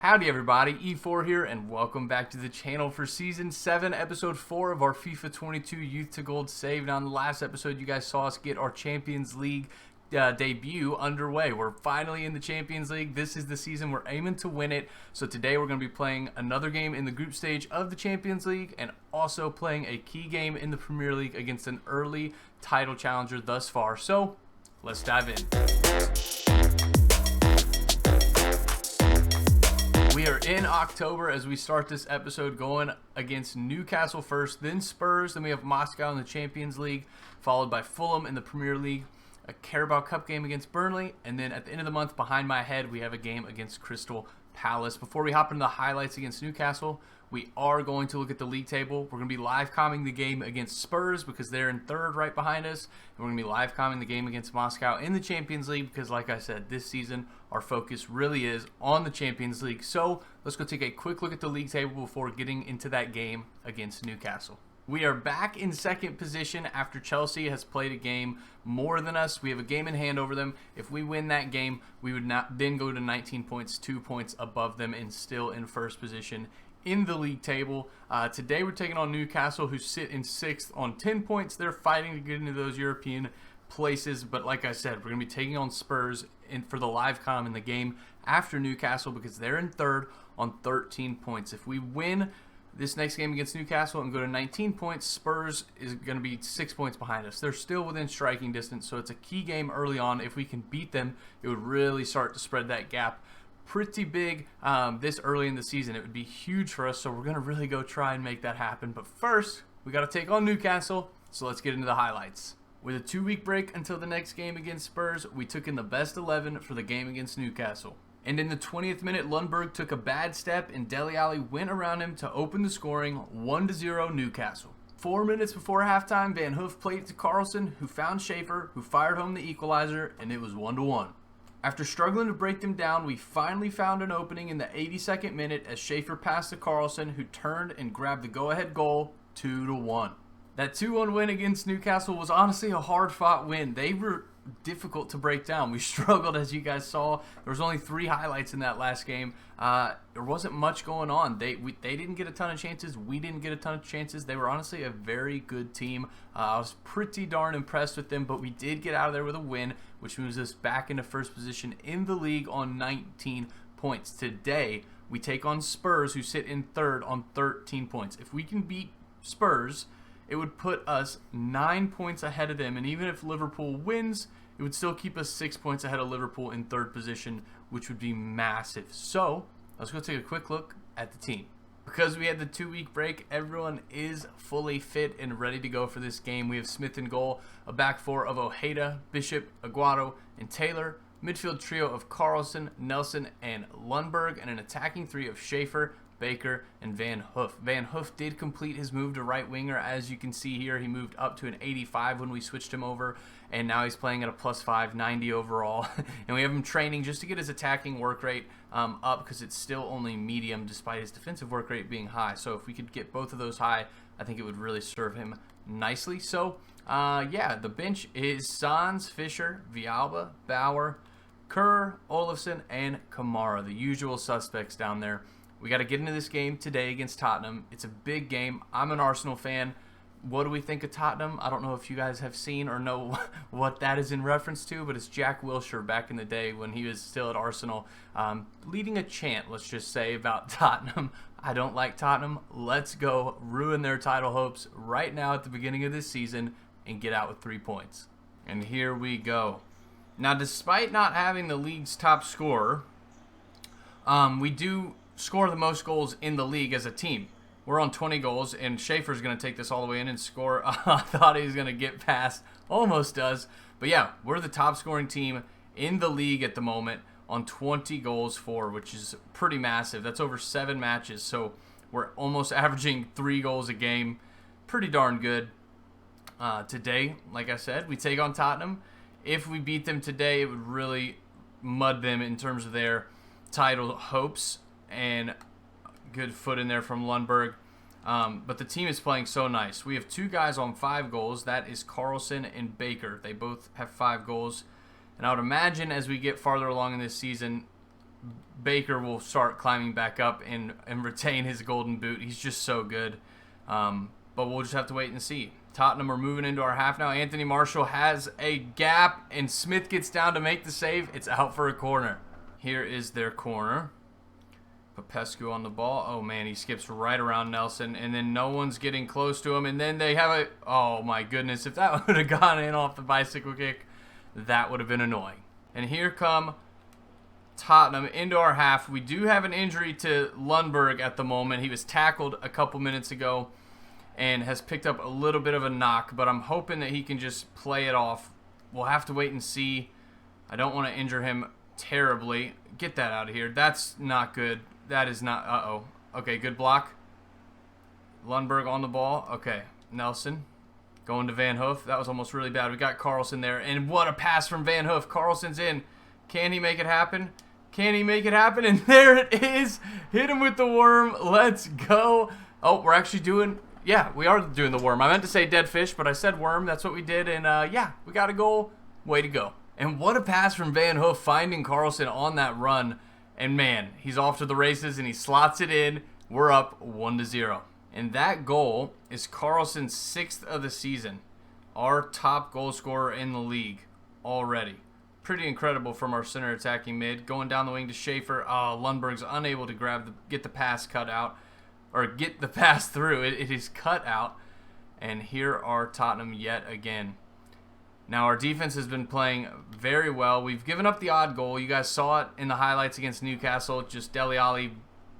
Howdy everybody, Efour here, and welcome back to the channel for Season 7, Episode 4 of our FIFA 22 Youth to Gold save. Now in the last episode, you guys saw us get our Champions League debut underway. We're finally in the Champions League. This is the season. We're aiming to win it. So today we're going to be playing another game in the group stage of the Champions League and also playing a key game in the Premier League against an early title challenger thus far. So let's dive in. We are in October as we start this episode going against Newcastle first, then Spurs, then we have Moscow in the Champions League, followed by Fulham in the Premier League, a Carabao Cup game against Burnley, and then at the end of the month, behind my head, we have a game against Crystal Palace. Before we hop into the highlights against Newcastle, we are going to look at the league table. We're going to be live comming the game against Spurs because they're in third right behind us. And we're going to be live comming the game against Moscow in the Champions League because, like I said, this season our focus really is on the Champions League. So let's go take a quick look at the league table before getting into that game against Newcastle. We are back in second position after Chelsea has played a game more than us. We have a game in hand over them. If we win that game, we would not then go to 19 points, 2 points above them, and still in first position in the league table. Today we're taking on Newcastle, who sit in sixth on 10 points. They're fighting to get into those European places, but like I said, we're going to be taking on Spurs for the live comm in the game after Newcastle because they're in third on 13 points. If we win this next game against Newcastle and go to 19 points, Spurs is going to be 6 points behind us. They're still within striking distance, so it's a key game early on. If we can beat them, it would really start to spread that gap pretty big this early in the season. It would be huge for us, so we're going to really go try and make that happen. But first, we got to take on Newcastle, so let's get into the highlights. With a 2-week break until the next game against Spurs, we took in the best 11 for the game against Newcastle. And in the 20th minute, Lundberg took a bad step and Dele Alli went around him to open the scoring, 1-0 Newcastle. 4 minutes before halftime, Van Hoof played it to Carlson, who found Schaefer, who fired home the equalizer, and it was 1-1. After struggling to break them down, we finally found an opening in the 82nd minute as Schaefer passed to Carlson, who turned and grabbed the go-ahead goal, 2-1. That 2-1 win against Newcastle was honestly a hard-fought win. They were difficult to break down. We struggled, as you guys saw. There was only 3 highlights in that last game. There wasn't much going on. They didn't get a ton of chances. We didn't get a ton of chances. They were honestly a very good team. I was pretty darn impressed with them, but we did get out of there with a win, which moves us back into first position in the league on 19 points. Today, we take on Spurs, who sit in third on 13 points. If we can beat Spurs, it would put us 9 points ahead of them, and even if Liverpool wins, it would still keep us 6 points ahead of Liverpool in third position, which would be massive. So let's go take a quick look at the team. Because we had the 2-week break, everyone is fully fit and ready to go for this game. We have Smith in goal, a back four of Ojeda, Bishop, Aguado, and Taylor, midfield trio of Carlson, Nelson, and Lundberg, and an attacking 3 of Schaefer, Baker, and Van Hoof. Van Hoof did complete his move to right winger. As you can see here, he moved up to an 85 when we switched him over, and now he's playing at a +5, 90 overall. And we have him training just to get his attacking work rate up because it's still only medium despite his defensive work rate being high. So if we could get both of those high, I think it would really serve him nicely. So, yeah, the bench is Sans, Fisher, Villalba, Bauer, Kerr, Olafsson, and Kamara, the usual suspects down there. We got to get into this game today against Tottenham. It's a big game. I'm an Arsenal fan. What do we think of Tottenham? I don't know if you guys have seen or know what that is in reference to, but it's Jack Wilshere back in the day when he was still at Arsenal, leading a chant, let's just say, about Tottenham. I don't like Tottenham. Let's go ruin their title hopes right now at the beginning of this season and get out with 3 points. And here we go. Now, despite not having the league's top scorer, we do score the most goals in the league as a team. We're on 20 goals, and Schaefer's going to take this all the way in and score. I thought he was going to get past. Almost does. But yeah, we're the top scoring team in the league at the moment on 20 goals for, which is pretty massive. That's over 7 matches, so we're almost averaging 3 goals a game. Pretty darn good. Today, like I said, we take on Tottenham. If we beat them today, it would really mud them in terms of their title hopes. And good foot in there from Lundberg. But the team is playing so nice. We have 2 guys on 5 goals. That is Carlson and Baker. They both have 5 goals. And I would imagine as we get farther along in this season, Baker will start climbing back up and retain his golden boot. He's just so good. But we'll just have to wait and see. Tottenham are moving into our half now. Anthony Martial has a gap, and Smith gets down to make the save. It's out for a corner. Here is their corner. Popescu on the ball. Oh, man, he skips right around Nelson, and then no one's getting close to him. And then they have a... Oh, my goodness. If that would have gone in off the bicycle kick, that would have been annoying. And here come Tottenham into our half. We do have an injury to Lundberg at the moment. He was tackled a couple minutes ago and has picked up a little bit of a knock, but I'm hoping that he can just play it off. We'll have to wait and see. I don't want to injure him terribly. Get that out of here. That's not good. That is not... Uh-oh. Okay, good block. Lundberg on the ball. Okay, Nelson going to Van Hoof. That was almost really bad. We got Carlson there, and what a pass from Van Hoof. Carlson's in. Can he make it happen? Can he make it happen? And there it is. Hit him with the worm. Let's go. Oh, we're actually doing... Yeah, we are doing the worm. I meant to say dead fish, but I said worm. That's what we did. And, yeah, we got a goal. Way to go. And what a pass from Van Hoof finding Carlson on that run. And, man, he's off to the races, and he slots it in. We're up 1-0. And that goal is Carlson's 6th of the season. Our top goal scorer in the league already. Pretty incredible from our center attacking mid. Going down the wing to Schaefer. Oh, Lundberg's unable to get the pass cut out. Or get the pass through. It is cut out. And here are Tottenham yet again. Now, our defense has been playing very well. We've given up the odd goal. You guys saw it in the highlights against Newcastle. Just Dele Alli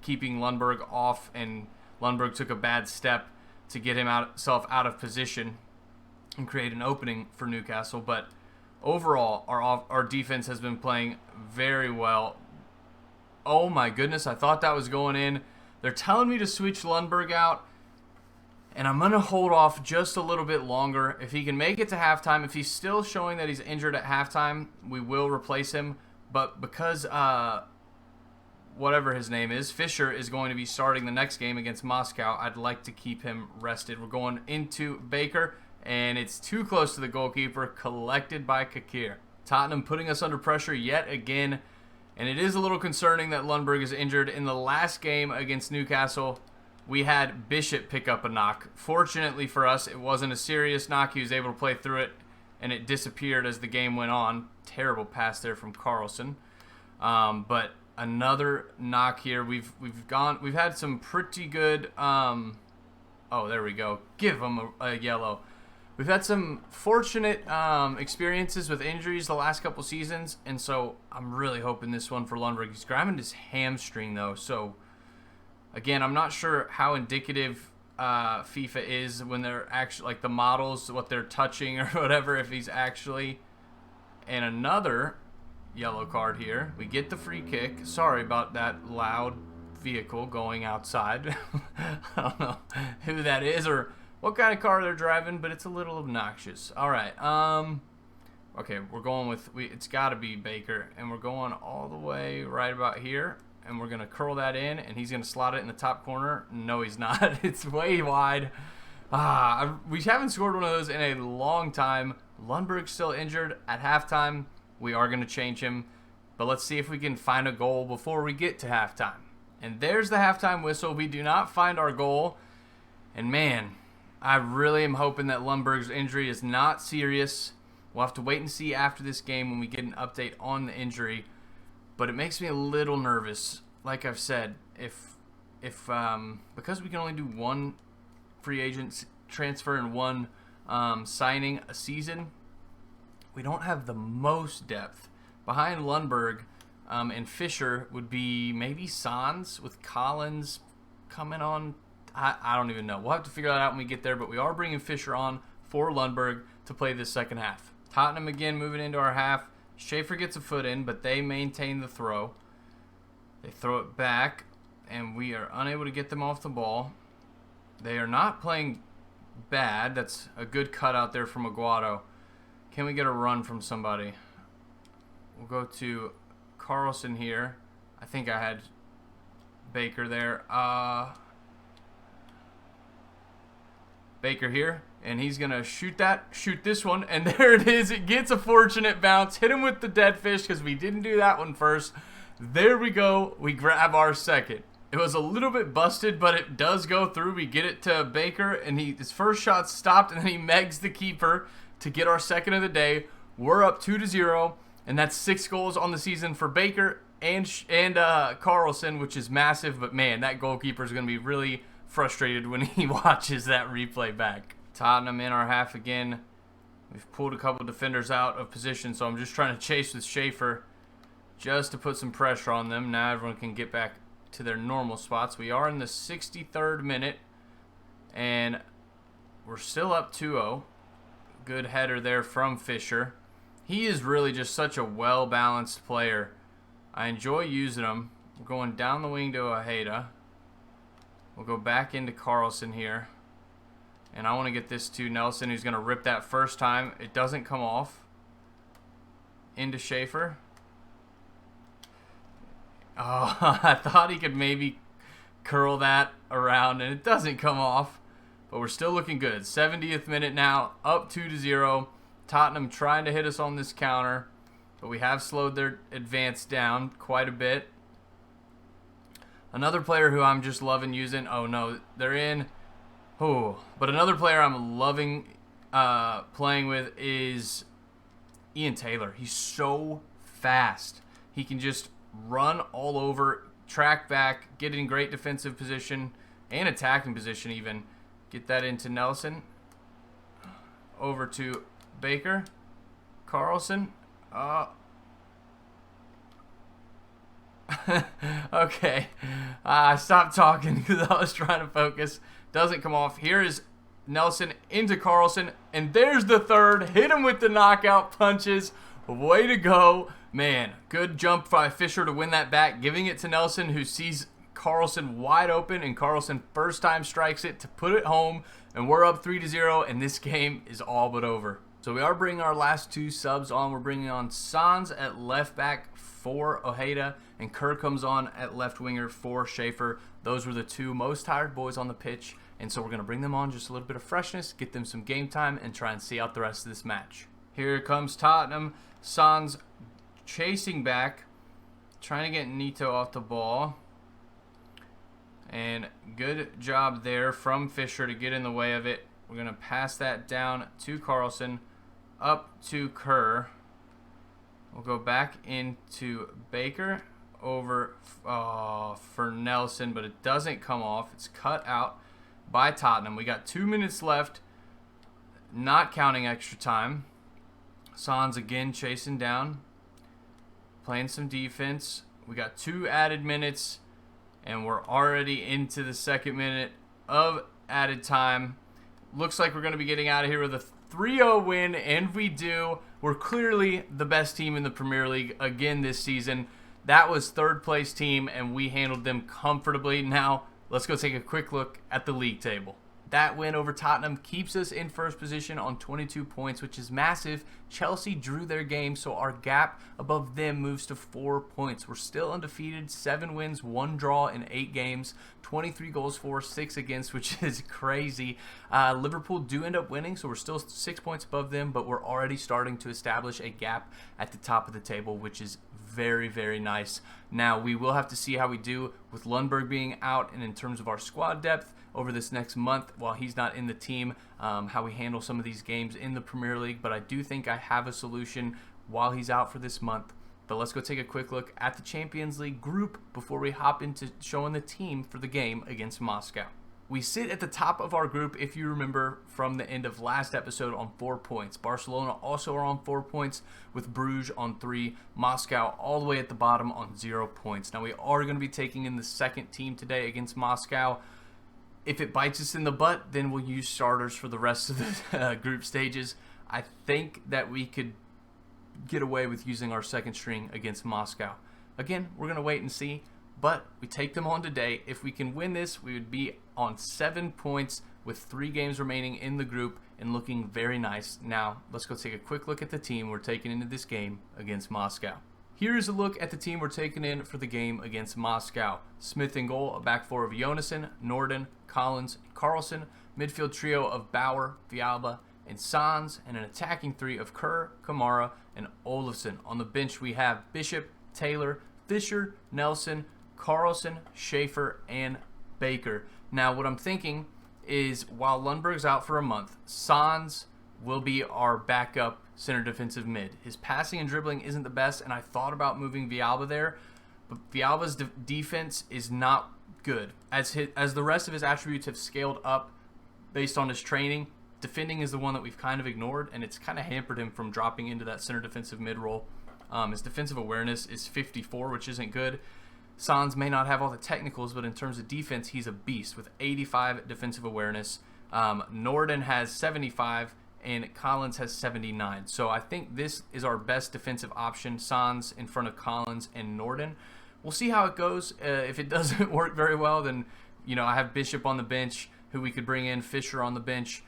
keeping Lundberg off, and Lundberg took a bad step to get himself out of position and create an opening for Newcastle. But overall, our defense has been playing very well. Oh, my goodness. I thought that was going in. They're telling me to switch Lundberg out, and I'm going to hold off just a little bit longer. If he can make it to halftime, if he's still showing that he's injured at halftime, we will replace him. But because whatever his name is, Fischer is going to be starting the next game against Moscow, I'd like to keep him rested. We're going into Baker, and it's too close to the goalkeeper, collected by Kakir. Tottenham putting us under pressure yet again. And it is a little concerning that Lundberg is injured. In the last game against Newcastle, we had Bishop pick up a knock. Fortunately for us, it wasn't a serious knock. He was able to play through it, and it disappeared as the game went on. Terrible pass there from Carlson. But another knock here. We've had some pretty good... oh, there we go. Give him a yellow. We've had some fortunate experiences with injuries the last couple seasons, and so I'm really hoping this one for Lundberg. He's grabbing his hamstring, though, so again, I'm not sure how indicative FIFA is when they're actually, like the models, what they're touching or whatever, if he's actually... And another yellow card here. We get the free kick. Sorry about that loud vehicle going outside. I don't know who that is or what kind of car they're driving, but it's a little obnoxious. All right. Okay, we're going with... It's got to be Baker, and we're going all the way right about here. And we're going to curl that in, and he's going to slot it in the top corner. No, he's not. It's way wide. We haven't scored one of those in a long time. Lundberg's still injured at halftime. We are going to change him. But let's see if we can find a goal before we get to halftime. And there's the halftime whistle. We do not find our goal. And, man, I really am hoping that Lundberg's injury is not serious. We'll have to wait and see after this game when we get an update on the injury. But it makes me a little nervous. Like I've said, because we can only do one free agent transfer and one signing a season, we don't have the most depth. Behind Lundberg and Fischer would be maybe Sans with Collins coming on. I don't even know. We'll have to figure that out when we get there, but we are bringing Fischer on for Lundberg to play this second half. Tottenham again moving into our half. Schaefer gets a foot in, but they maintain the throw. They throw it back, and we are unable to get them off the ball. They are not playing bad. That's a good cut out there from Aguado. Can we get a run from somebody? We'll go to Carlson here. I think I had Baker there. Baker here, and he's going to shoot this one, and there it is. It gets a fortunate bounce. Hit him with the dead fish because we didn't do that one first. There we go. We grab our second. It was a little bit busted, but it does go through. We get it to Baker, and his first shot stopped, and then he megs the keeper to get our second of the day. We're up 2-0, and that's 6 goals on the season for Baker and Carlson, which is massive. But, man, that goalkeeper is going to be really frustrated when he watches that replay back. Tottenham in our half again. We've pulled a couple defenders out of position, so I'm just trying to chase with Schaefer just to put some pressure on them. Now everyone can get back to their normal spots. We are in the 63rd minute, and we're still up 2-0. Good header there from Fisher. He is really just such a well-balanced player. I enjoy using him. We're going down the wing to Ojeda. We'll go back into Carlson here. And I want to get this to Nelson, who's going to rip that first time. It doesn't come off. Into Schaefer. Oh, I thought he could maybe curl that around, and it doesn't come off. But we're still looking good. 70th minute now, up 2-0. Tottenham trying to hit us on this counter, but we have slowed their advance down quite a bit. Another player who I'm just loving using. Oh, no, they're in. Oh, but another player I'm loving playing with is Ian Taylor. He's so fast. He can just run all over, track back, get in great defensive position and attacking position even. Get that into Nelson. Over to Baker. Carlson. Okay. I stopped talking because I was trying to focus. Doesn't come off. Here is Nelson into Carlson. And there's the third. Hit him with the knockout punches. Way to go. Man, good jump by Fisher to win that back. Giving it to Nelson, who sees Carlson wide open. And Carlson first time strikes it to put it home. And we're up 3-0. And this game is all but over. So we are bringing our last 2 subs on. We're bringing on Sans at left back for Ojeda, and Kerr comes on at left winger for Schaefer. Those were the 2 most tired boys on the pitch, and so we're going to bring them on just a little bit of freshness, get them some game time, and try and see out the rest of this match. Here comes Tottenham. Sans chasing back, trying to get Nito off the ball. And good job there from Fisher to get in the way of it. We're going to pass that down to Carlson, up to Kerr. We'll go back into Baker over for Nelson, but it doesn't come off. It's cut out by Tottenham. We got 2 minutes left, not counting extra time. Sans again chasing down, playing some defense. We got 2 added minutes, and we're already into the 2nd minute of added time. Looks like we're going to be getting out of here with a 3-0 win, and we do. We're clearly the best team in the Premier League again this season. That was 3rd place team, and we handled them comfortably. Now, let's go take a quick look at the league table. That win over Tottenham keeps us in 1st position on 22 points, which is massive. Chelsea drew their game, so our gap above them moves to 4 points. We're still undefeated, 7 wins, 1 draw in 8 games, 23 goals for, 6 against, which is crazy. Liverpool do end up winning, so we're still 6 points above them, but we're already starting to establish a gap at the top of the table, which is very, very nice. Now, we will have to see how we do with Lundberg being out and in terms of our squad depth over this next month while he's not in the team, how we handle some of these games in the Premier League. But I do think I have a solution while he's out for this month. But let's go take a quick look at the Champions League group before we hop into showing the team for the game against Moscow. We sit at the top of our group, if you remember from the end of last episode, on 4 points. Barcelona also are on 4 points, with Bruges on 3. Moscow all the way at the bottom on 0 points. Now, we are going to be taking in the 2nd team today against Moscow. If it bites us in the butt, then we'll use starters for the rest of the group stages. I think that we could get away with using our 2nd string against Moscow. Again, we're going to wait and see. But we take them on today. If we can win this, we would be on 7 points with 3 games remaining in the group and looking very nice. Now, let's go take a quick look at the team we're taking into this game against Moscow. Here's a look at the team we're taking in for the game against Moscow. Smith in goal, a back 4 of Jonassen, Norden, Collins, and Carlson. Midfield trio of Bauer, Villalba, and Sans, and an attacking 3 of Kerr, Kamara, and Olafsson. On the bench, we have Bishop, Taylor, Fisher, Nelson, Carlson, Schaefer, and Baker. Now, what I'm thinking is while Lundberg's out for a month, Sans will be our backup center defensive mid. His passing and dribbling isn't the best, and I thought about moving Villalba there, but Villalba's defense is not good. As the rest of his attributes have scaled up based on his training, defending is the one that we've kind of ignored, and it's kind of hampered him from dropping into that center defensive mid role. His defensive awareness is 54, which isn't good. Sans may not have all the technicals, but in terms of defense, he's a beast with 85 defensive awareness. Norden has 75, and Collins has 79. So I think this is our best defensive option, Sans in front of Collins and Norden. We'll see how it goes. If it doesn't work very well, then I have Bishop on the bench, who we could bring in, Fisher on the bench.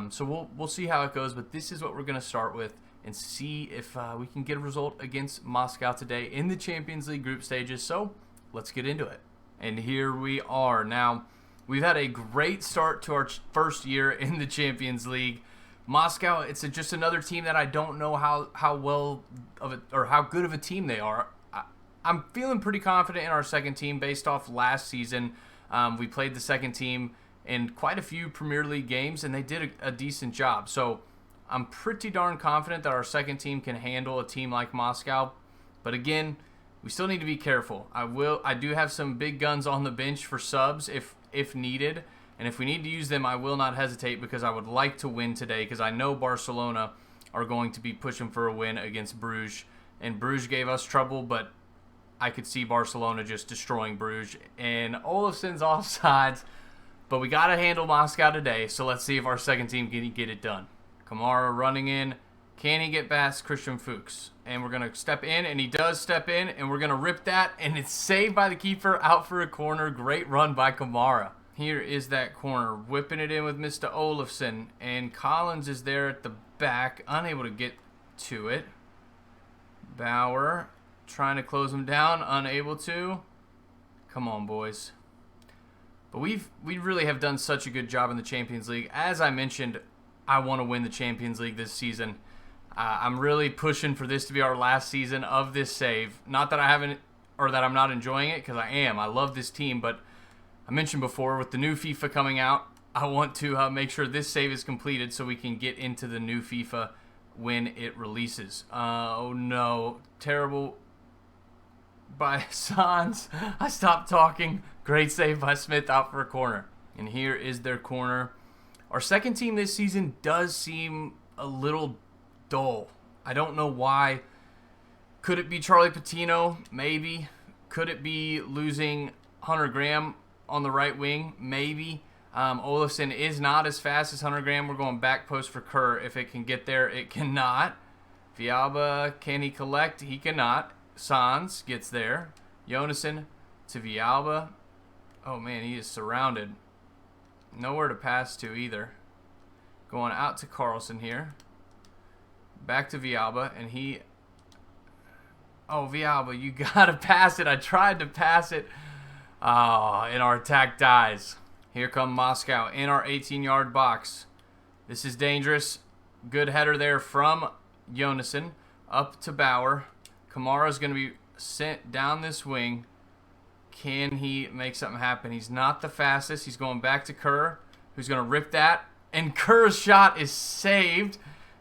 So we'll see how it goes, but this is what we're going to start with and see if we can get a result against Moscow today in the Champions League group stages. So let's get into it. And here we are. Now, we've had a great start to our first year in the Champions League. Moscow, it's just another team that I don't know how well of it or how good of a team they are. I'm feeling pretty confident in our second team based off last season. We played the second team in quite a few Premier League games, and they did a decent job. So I'm pretty darn confident that our second team can handle a team like Moscow. But again, we still need to be careful. I do have some big guns on the bench for subs if needed. And if we need to use them, I will not hesitate because I would like to win today because I know Barcelona are going to be pushing for a win against Bruges. And Bruges gave us trouble, but I could see Barcelona just destroying Bruges. And Olafson's offsides, but we got to handle Moscow today. So let's see if our second team can get it done. Kamara running in. Can he get past Christian Fuchs? And we're going to step in, and he does step in, and we're going to rip that, and it's saved by the keeper out for a corner. Great run by Kamara. Here is that corner, whipping it in with Mr. Olafson, and Collins is there at the back, unable to get to it. Bauer trying to close him down, unable to. Come on, boys. But we really have done such a good job in the Champions League. As I mentioned, I want to win the Champions League this season. I'm really pushing for this to be our last season of this save. Not that I haven't, or that I'm not enjoying it, because I am. I love this team, but I mentioned before, with the new FIFA coming out, I want to make sure this save is completed so we can get into the new FIFA when it releases. Oh no, terrible by Sans. I stopped talking. Great save by Smith out for a corner. And here is their corner. Our second team this season does seem a little dull. I don't know why. Could it be Charlie Patino? Maybe. Could it be losing Hunter Graham on the right wing? Maybe. Olafson is not as fast as Hunter Graham. We're going back post for Kerr. If it can get there, it cannot. Villalba, can he collect? He cannot. Sans gets there. Jonassen to Villalba. Oh man, he is surrounded. Nowhere to pass to either. Going out to Carlson here. Back to Villalba, and he... Oh, Villalba, you gotta pass it. I tried to pass it. Oh, and our attack dies. Here come Moscow in our 18-yard box. This is dangerous. Good header there from Jonassen. Up to Bauer. Kamara's going to be sent down this wing. Can he make something happen? He's not the fastest. He's going back to Kerr, who's going to rip that. And Kerr's shot is saved.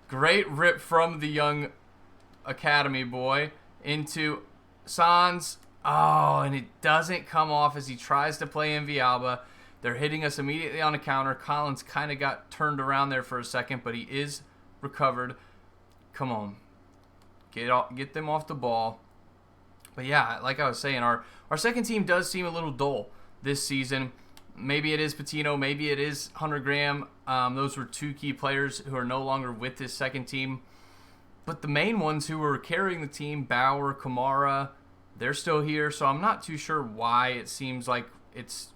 Great rip from the young academy boy into Sans. Oh, and it doesn't come off as he tries to play in Villalba. They're hitting us immediately on a counter. Collins kind of got turned around there for a second, but he is recovered. Come on. Get them off the ball. But yeah, like I was saying, our second team does seem a little dull this season. Maybe it is Patino. Maybe it is Hunter Graham. Those were two key players who are no longer with this second team. But the main ones who were carrying the team, Bauer, Kamara, they're still here. So I'm not too sure why it seems like it's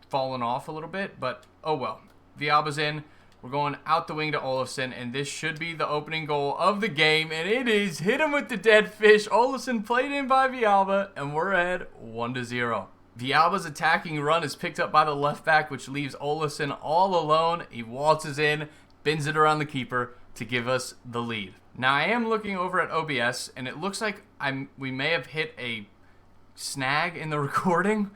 fallen off a little bit. But oh well. Villalba's in. We're going out the wing to Olafson, and this should be the opening goal of the game, and it is. Hit him with the dead fish. Olafson played in by Villalba, and we're ahead 1-0. Villalba's attacking run is picked up by the left back, which leaves Olafson all alone. He waltzes in, bends it around the keeper to give us the lead. Now, I am looking over at OBS, and it looks like we may have hit a snag in the recording.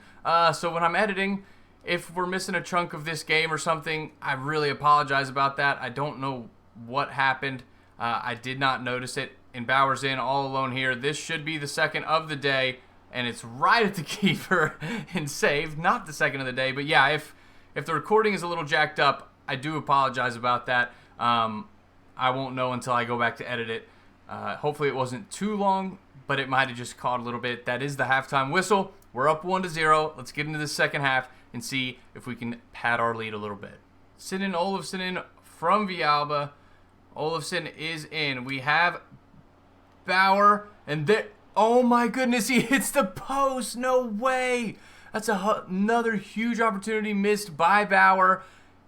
So when I'm editing, if we're missing a chunk of this game or something, I really apologize about that. I don't know what happened. I did not notice it. And Bauer's in all alone here. This should be the second of the day, and it's right at the keeper and saved. Not the second of the day, but yeah, if the recording is a little jacked up, I do apologize about that. I won't know until I go back to edit it. Hopefully it wasn't too long, but it might have just caught a little bit. That is the halftime whistle. We're up 1-0. Let's get into the second half and see if we can pad our lead a little bit. Sending Olofsson in from Villalba. Olofsson is in. We have Bauer, and there, oh my goodness, he hits the post. No way. That's another huge opportunity missed by Bauer,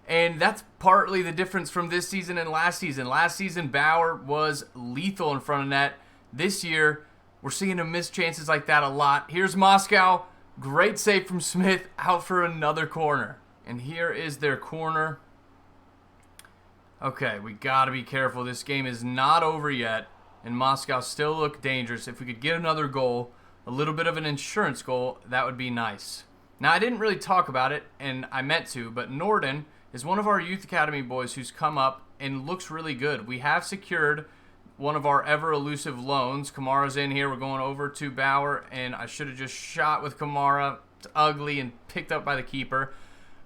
and that's partly the difference from this season and last season. Last season, Bauer was lethal in front of net. This year, we're seeing him miss chances like that a lot. Here's Moscow. Great save from Smith, out for another corner. And here is their corner. Okay, we got to be careful. This game is not over yet, and Moscow still look dangerous. If we could get another goal, a little bit of an insurance goal, that would be nice. Now, I didn't really talk about it, and I meant to, but Norden is one of our youth academy boys who's come up and looks really good. We have secured one of our ever-elusive loans. Kamara's in here. We're going over to Bauer, and I should have just shot with Kamara. It's ugly and picked up by the keeper.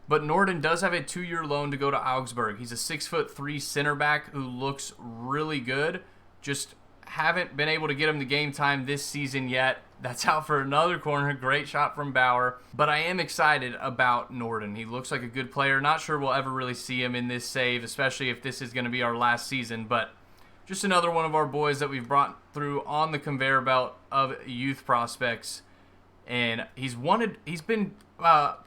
But Norden does have a 2-year loan to go to Augsburg. He's a 6'3" center back who looks really good. Just haven't been able to get him the game time this season yet. That's out for another corner. Great shot from Bauer. But I am excited about Norden. He looks like a good player. Not sure we'll ever really see him in this save, especially if this is going to be our last season. But just another one of our boys that we've brought through on the conveyor belt of youth prospects. And he's been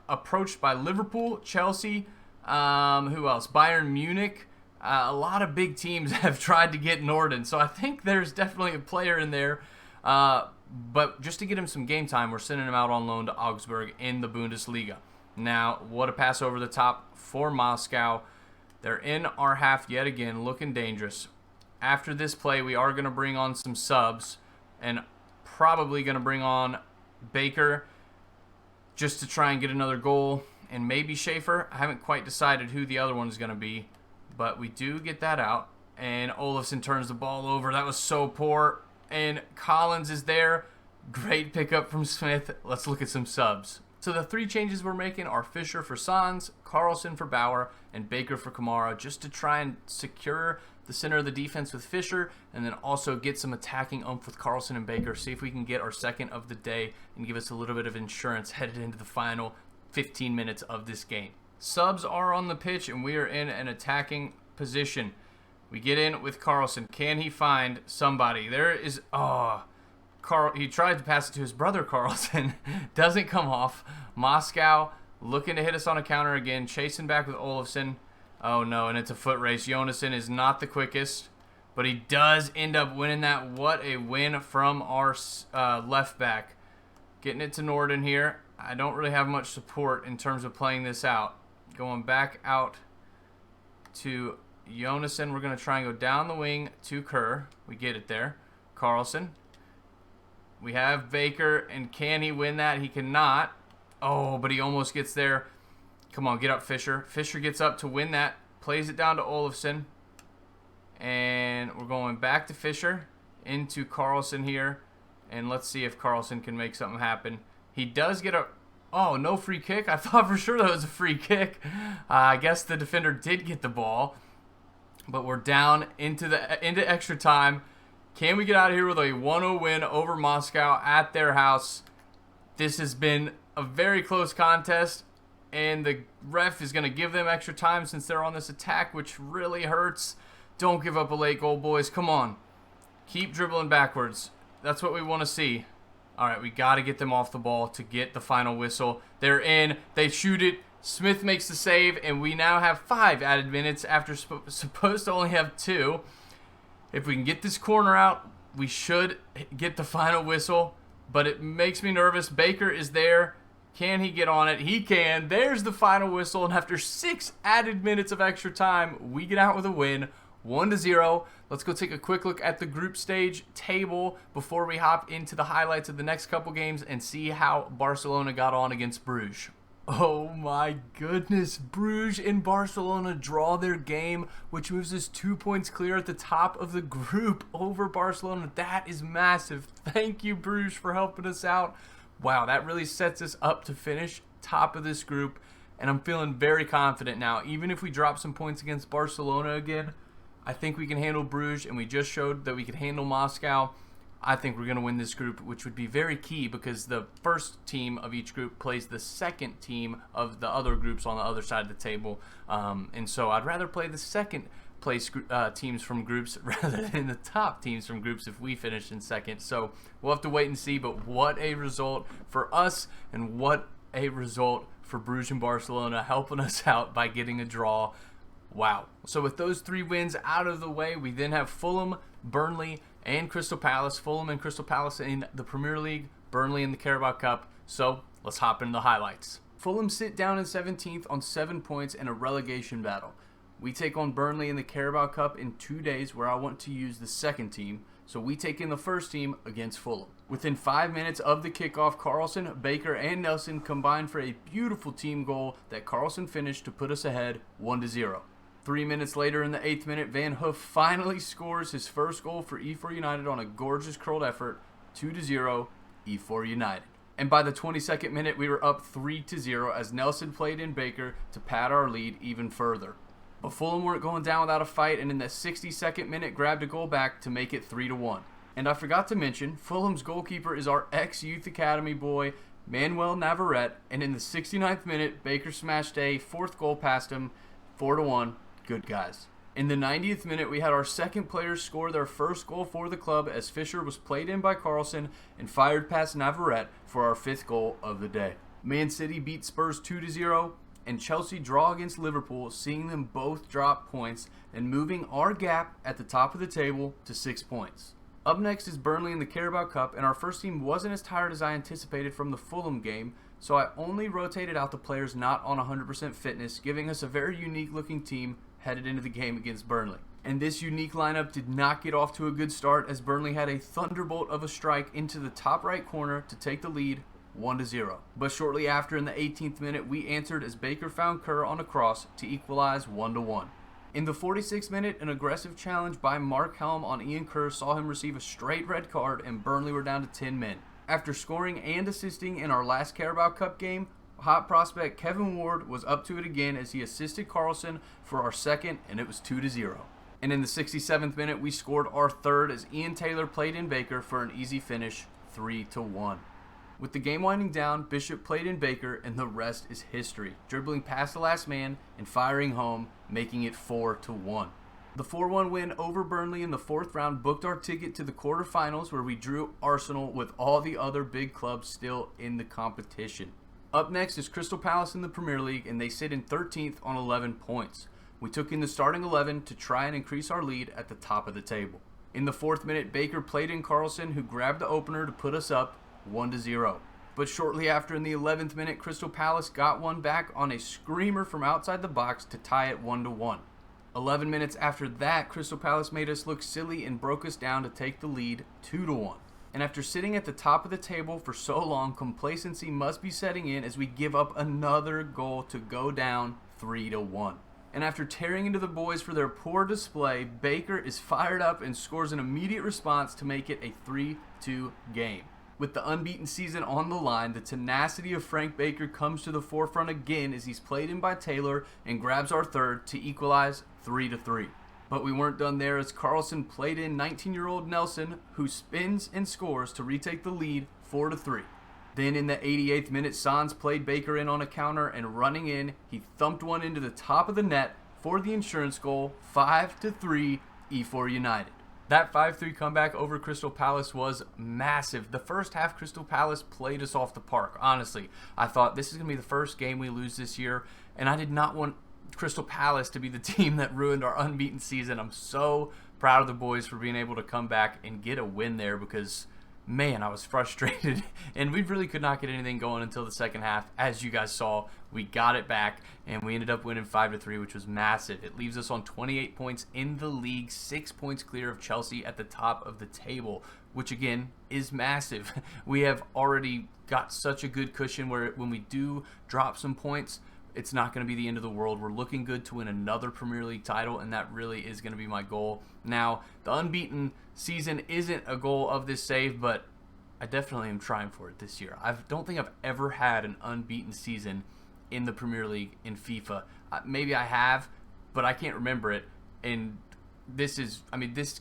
approached by Liverpool, Chelsea, who else? Bayern Munich. A lot of big teams have tried to get Norden, so I think there's definitely a player in there. But just to get him some game time, we're sending him out on loan to Augsburg in the Bundesliga. Now, what a pass over the top for Moscow. They're in our half yet again, looking dangerous. After this play, we are going to bring on some subs, and probably going to bring on Baker just to try and get another goal, and maybe Schaefer. I haven't quite decided who the other one is going to be, but we do get that out, and Olofsson turns the ball over. That was so poor, and Collins is there. Great pickup from Smith. Let's look at some subs. So the 3 changes we're making are Fischer for Sans, Carlson for Bauer, and Baker for Kamara, just to try and secure the center of the defense with Fischer, and then also get some attacking oomph with Carlson and Baker. See if we can get our second of the day and give us a little bit of insurance headed into the final 15 minutes of this game. Subs are on the pitch, and we are in an attacking position. We get in with Carlson. Can he find somebody? There is... he tried to pass it to his brother Carlson. Doesn't come off. Moscow looking to hit us on a counter again. Chasing back with Olofsson. Oh no, and it's a foot race. Jonasson is not the quickest, but he does end up winning that. What a win from our left back. Getting it to Norden here. I don't really have much support in terms of playing this out. Going back out to Jonasson. We're going to try and go down the wing to Kerr. We get it there. Carlson. We have Baker, and can he win that? He cannot. Oh, but he almost gets there. Come on, get up, Fischer. Fischer gets up to win that. Plays it down to Olofsson. And we're going back to Fischer. Into Carlson here. And let's see if Carlson can make something happen. He does get a... Oh, no free kick? I thought for sure that was a free kick. I guess the defender did get the ball. But we're down into extra time. Can we get out of here with a 1-0 win over Moscow at their house? This has been a very close contest, and the ref is going to give them extra time since they're on this attack, which really hurts. Don't give up a late goal, boys. Come on. Keep dribbling backwards. That's what we want to see. All right, we got to get them off the ball to get the final whistle. They're in. They shoot it. Smith makes the save, and we now have 5 added minutes after supposed to only have 2. If we can get this corner out, we should get the final whistle, but it makes me nervous. Baker is there. Can he get on it? He can. There's the final whistle, and after 6 added minutes of extra time, we get out with a win, 1-0. Let's go take a quick look at the group stage table before we hop into the highlights of the next couple games and see how Barcelona got on against Bruges. Oh my goodness, Bruges and Barcelona draw their game, which moves us 2 points clear at the top of the group over Barcelona. That is massive. Thank you, Bruges, for helping us out. Wow, that really sets us up to finish top of this group, and I'm feeling very confident now. Even if we drop some points against Barcelona again, I think we can handle Bruges, and we just showed that we could handle Moscow. I think we're going to win this group, which would be very key because the first team of each group plays the second team of the other groups on the other side of the table. And so I'd rather play the second place teams from groups rather than the top teams from groups if we finish in second. So we'll have to wait and see, but what a result for us and what a result for Bruges and Barcelona helping us out by getting a draw. Wow. So with those 3 wins out of the way, we then have Fulham, Burnley, and Crystal Palace. Fulham and Crystal Palace in the Premier League, Burnley in the Carabao Cup. So let's hop into the highlights. Fulham sit down in 17th on 7 points in a relegation battle. We take on Burnley in the Carabao Cup in 2 days, where I want to use the second team. So we take in the first team against Fulham. Within 5 minutes of the kickoff, Carlson, Baker, and Nelson combined for a beautiful team goal that Carlson finished to put us ahead 1-0. 3 minutes later, in the 8th minute, Van Hoof finally scores his first goal for Efour United on a gorgeous curled effort, 2-0, Efour United. And by the 22nd minute, we were up 3-0 as Nelson played in Baker to pad our lead even further. But Fulham weren't going down without a fight, and in the 62nd minute, grabbed a goal back to make it 3-1. And I forgot to mention, Fulham's goalkeeper is our ex-Youth Academy boy, Manuel Navarrete, and in the 69th minute, Baker smashed a 4th goal past him, 4-1. Good guys. In the 90th minute, we had our second player score their first goal for the club as Fisher was played in by Carlson and fired past Navarrete for our 5th goal of the day. Man City beat Spurs 2-0, and Chelsea draw against Liverpool, seeing them both drop points and moving our gap at the top of the table to 6 points. Up next is Burnley in the Carabao Cup, and our first team wasn't as tired as I anticipated from the Fulham game, so I only rotated out the players not on 100% fitness, giving us a very unique looking team headed into the game against Burnley. And this unique lineup did not get off to a good start as Burnley had a thunderbolt of a strike into the top right corner to take the lead 1-0. But shortly after, in the 18th minute, we answered as Baker found Kerr on a cross to equalize 1-1. In the 46th minute, an aggressive challenge by Mark Helm on Ian Kerr saw him receive a straight red card, and Burnley were down to 10 men. After scoring and assisting in our last Carabao Cup game, hot prospect Kevin Ward was up to it again as he assisted Carlson for our second, and it was 2-0. And in the 67th minute, we scored our third as Ian Taylor played in Baker for an easy finish, 3-1. With the game winding down, Bishop played in Baker, and the rest is history, dribbling past the last man and firing home, making it 4-1. The 4-1 win over Burnley in the 4th round booked our ticket to the quarterfinals, where we drew Arsenal with all the other big clubs still in the competition. Up next is Crystal Palace in the Premier League, and they sit in 13th on 11 points. We took in the starting 11 to try and increase our lead at the top of the table. In the 4th minute, Baker played in Carlson, who grabbed the opener to put us up 1-0. But shortly after, in the 11th minute, Crystal Palace got one back on a screamer from outside the box to tie it 1-1. 11 minutes after that, Crystal Palace made us look silly and broke us down to take the lead 2-1. And after sitting at the top of the table for so long, complacency must be setting in as we give up another goal to go down 3-1. And after tearing into the boys for their poor display, Baker is fired up and scores an immediate response to make it a 3-2 game. With the unbeaten season on the line, the tenacity of Frank Baker comes to the forefront again as he's played in by Taylor and grabs our third to equalize 3-3. But we weren't done there as Carlson played in 19-year-old Nelson, who spins and scores to retake the lead 4-3. Then in the 88th minute, Sans played Baker in on a counter, and running in, he thumped one into the top of the net for the insurance goal, 5-3, Efour United. That 5-3 comeback over Crystal Palace was massive. The first half, Crystal Palace played us off the park. Honestly, I thought this is going to be the first game we lose this year, and I did not want Crystal Palace to be the team that ruined our unbeaten season. I'm so proud of the boys for being able to come back and get a win there because man, I was frustrated, and we really could not get anything going until the second half. As you guys saw, we got it back, and we ended up winning 5-3, which was massive. It leaves us on 28 points in the league, 6 points clear of Chelsea at the top of the table, which again is massive. We have already got such a good cushion where when we do drop some points, it's not going to be the end of the world. We're looking good to win another Premier League title, and that really is going to be my goal. Now, the unbeaten season isn't a goal of this save, but I definitely am trying for it this year. I don't think I've ever had an unbeaten season in the Premier League in FIFA. Maybe I have, but I can't remember it. And this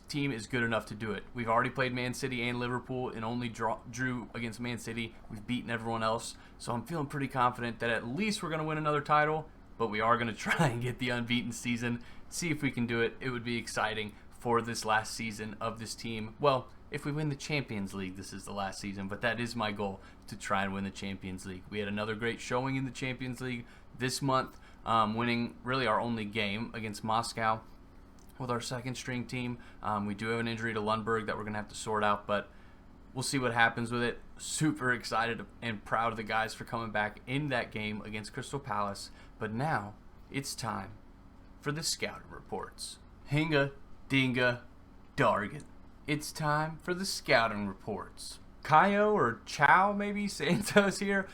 team is good enough to do it. We've already played Man City and Liverpool and only drew against Man City. We've beaten everyone else. So I'm feeling pretty confident that at least we're going to win another title, but we are going to try and get the unbeaten season. See if we can do it. It would be exciting for this last season of this team. Well, if we win the Champions League, this is the last season, but that is my goal, to try and win the Champions League. We had another great showing in the Champions League this month, winning really our only game against Moscow with our second string team. We do have an injury to Lundberg that we're going to have to sort out, but we'll see what happens with it. Super excited and proud of the guys for coming back in that game against Crystal Palace. But now it's time for the scouting reports. Hinga, dinga, dargan. It's time for the scouting reports. Caio or Chow, maybe, Santos here.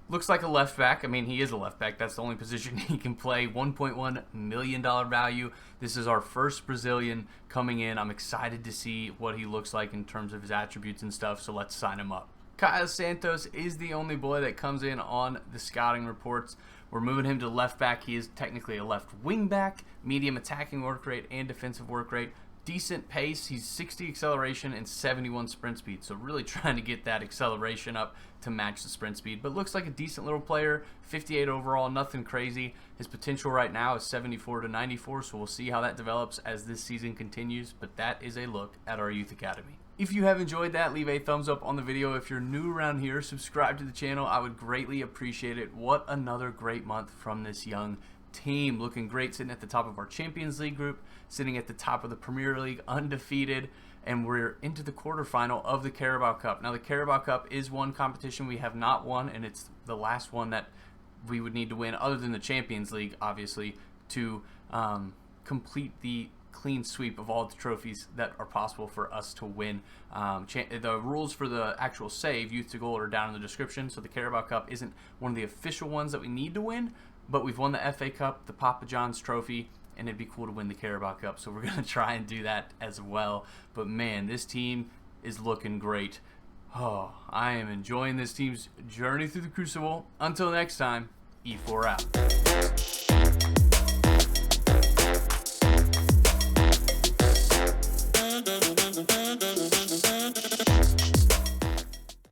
Looks like a left back. I mean, he is a left back. That's the only position he can play. $1.1 million value. This is our first Brazilian coming in. I'm excited to see what he looks like in terms of his attributes and stuff, so let's sign him up. Caio Santos is the only boy that comes in on the scouting reports. We're moving him to left back. He is technically a left wing back, medium attacking work rate and defensive work rate. Decent pace. He's 60 acceleration and 71 sprint speed, so really trying to get that acceleration up to match the sprint speed, but looks like a decent little player. 58 overall, nothing crazy. His potential right now is 74 to 94, so we'll see how that develops as this season continues, but that is a look at our youth academy. If you have enjoyed that, leave a thumbs up on the video. If you're new around here, subscribe to the channel. I would greatly appreciate it. What another great month from this young team. Looking great, sitting at the top of our Champions League group, sitting at the top of the Premier League, undefeated, and we're into the quarterfinal of the Carabao Cup. Now, the Carabao Cup is one competition we have not won, and it's the last one that we would need to win, other than the Champions League, obviously, to complete the clean sweep of all the trophies that are possible for us to win. The rules for the actual save, youth to goal, are down in the description, so the Carabao Cup isn't one of the official ones that we need to win, but we've won the FA Cup, the Papa John's Trophy, and it'd be cool to win the Carabao Cup, so we're going to try and do that as well. But man, this team is looking great. Oh, I am enjoying this team's journey through the Crucible. Until next time, Efour out.